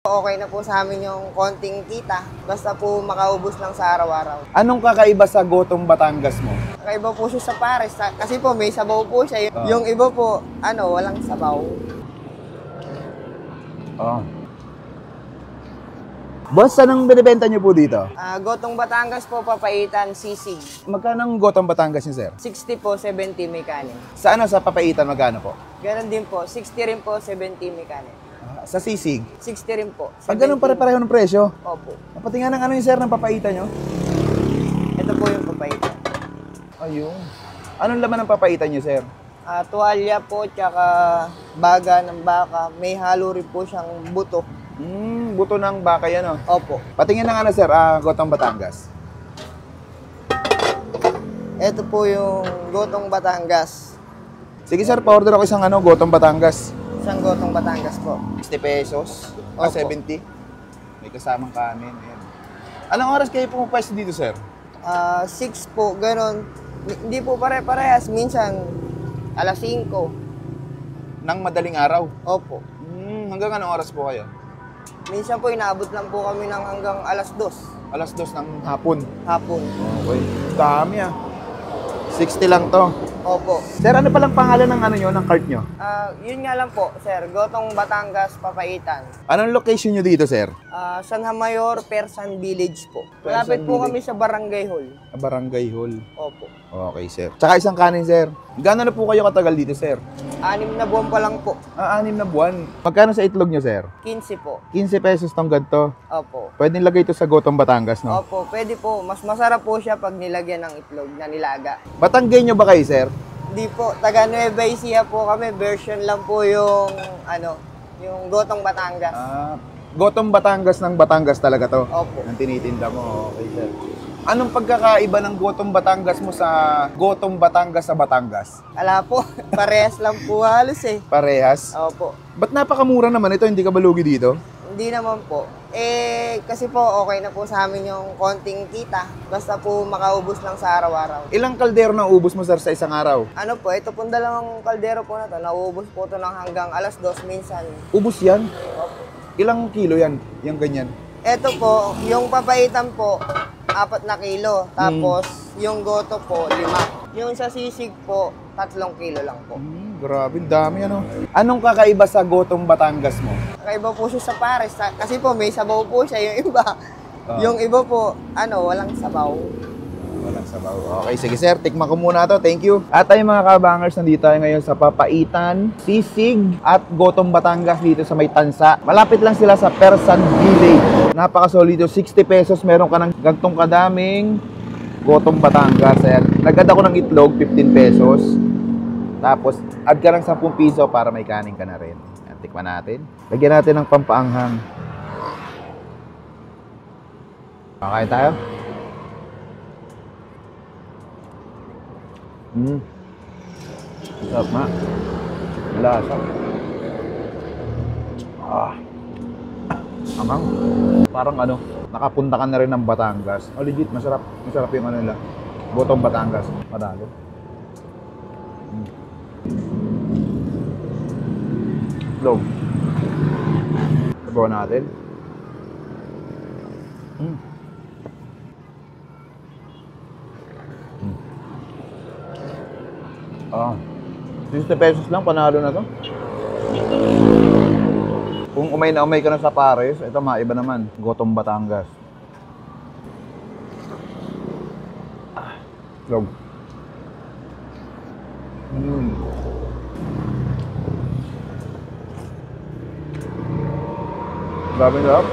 Okay na po sa amin yung konting kita, basta po makaubos lang sa araw-araw. Anong kakaiba sa Gotong Batangas mo? Kakaiba po siya sa pares, kasi po may sabaw po siya. Yung iba po, walang sabaw. Boss, anong binibenta niyo po dito? Gotong Batangas po, papaitan, sisig. Magkano ang Gotong Batangas niyo, sir? 60 po, 70 may kanin. Sa sa papaitan, magkano po? Ganon din po, 60 rin po, 70 may kanin. Sa sisig? 60 rin po. Pag ganun pare-pareho ng presyo? Opo. Pati nga ng sir, ng papaitan nyo? Ito po yung papaitan. Ayun. Anong laman ng papaitan nyo, sir? Tuwalya po, tsaka baga ng baka. May halo rin po siyang buto. Buto ng baka yan, oh. Opo. Patingin ng sir, Gotong Batangas. Ito po yung Gotong Batangas. Sige, sir, pa-order ako isang Gotong Batangas. Isang Gotong Batangas po. 60 pesos. Opo. 70. May kasamang kanin. Ayan. Anong oras kayo pumapwesto dito, sir? 6 po, ganon. Hindi po pare-parehas. Minsan, alas 5. Nang madaling araw? Opo. Hanggang anong oras po kayo? Minsan po, inaabot lang po kami ng hanggang alas 2. Alas 2 ng hapon. Hapon. Okay. Dami 60 lang to. Opo. Sir, ano palang pangalan ng nyo, ng cart nyo? Yun nga lang po, sir. Gotong Batangas, papaitan. Anong location nyo dito, sir? Sanha Mayor, Persan Village po. Persan Malapit po Village. kami sa Barangay Hall. Barangay Hall. Opo. Okay, sir. Tsaka isang kanin, sir. Gano'n na po kayo katagal dito, sir? 6 na buwan pa lang po. 6 na buwan. Magkano sa itlog nyo, sir? 15 po. 15 pesos tong ganito. Opo. Pwede nilagay ito sa Gotong Batangas, no? Opo, pwede po. Mas masarap po siya pag nilagyan ng itlog na nilaga. Batanggay nyo ba kayo, sir? Hindi po. Taga Nueva Ecija po kami. Version lang po yung, yung Gotong Batangas. Gotong Batangas ng Batangas talaga to? Opo. Ang tinitinda mo. Okay, sir. Anong pagkakaiba ng Gotong Batangas mo sa Gotong Batangas sa Batangas? Ala po. Parehas lang po halos eh. Parehas? Opo. Ba't napakamura naman ito? Hindi ka ba lugi dito? Hindi naman po. Kasi po okay na po sa amin yung konting kita. Basta po makaubos lang sa araw-araw. Ilang kaldero na ubos mo, sir, sa isang araw? Ito pong dalawang kaldero po na to. Nauubos po to ng hanggang alas 2 minsan. Ubos yan? Opo. Ilang kilo yan? Yung ganyan? Ito po, yung papaitan po, 4 na kilo. Tapos, yung goto po, 5. Yung sa sisig po, 3 kilo lang po. Grabe, dami Anong kakaiba sa Gotong Batangas mo? Kakaiba po siya sa pares. Kasi po, may sabaw po siya. Yung iba, yung iba po, walang sabaw. Walang sabaw. Okay, sige sir, tikman ko muna to. Thank you. At tayo mga kabangers, nandito tayo ngayon sa Papaitan, Sisig at Gotong Batangas dito sa may Tansa. Malapit lang sila sa Persan Village. Napakasolido, 60 pesos. Meron ka ng gantong kadaming Gotong Batangas. Ayan. Nagad ako ng itlog, 15 pesos. Tapos, add ka ng 10 piso para may kanin ka na rin. Ayan, tikman natin. Lagyan natin ng pampaanghang. Kakain tayo? Sarap ma. Lasa. Amang. Parang nakapunta ka na rin ng Batangas. Legit, masarap. Masarap yung nila. Gotong Batangas. Madalo. Log. Sabaw natin. Ah, 60 pesos lang, panalo na to. Kung umay na umay ka na sa pares, ito maiba naman. Gotong Batangas. Log. Grabe sarap.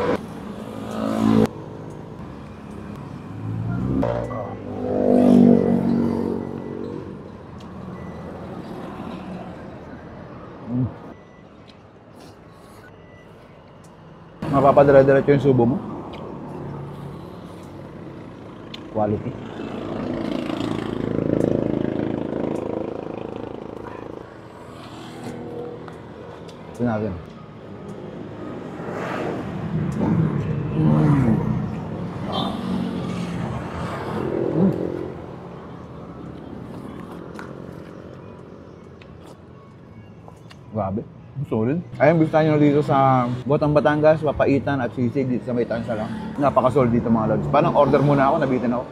Mapapadala-diretso yung subo mo. Quality. Ito natin. Grabe. Solid. Ayun, gusto nyo dito sa Gotong Batangas, Papaitan at Sisig dito sa may Tansa lang. Napaka-solid dito mga lods. Parang order muna ako, nabitin ako.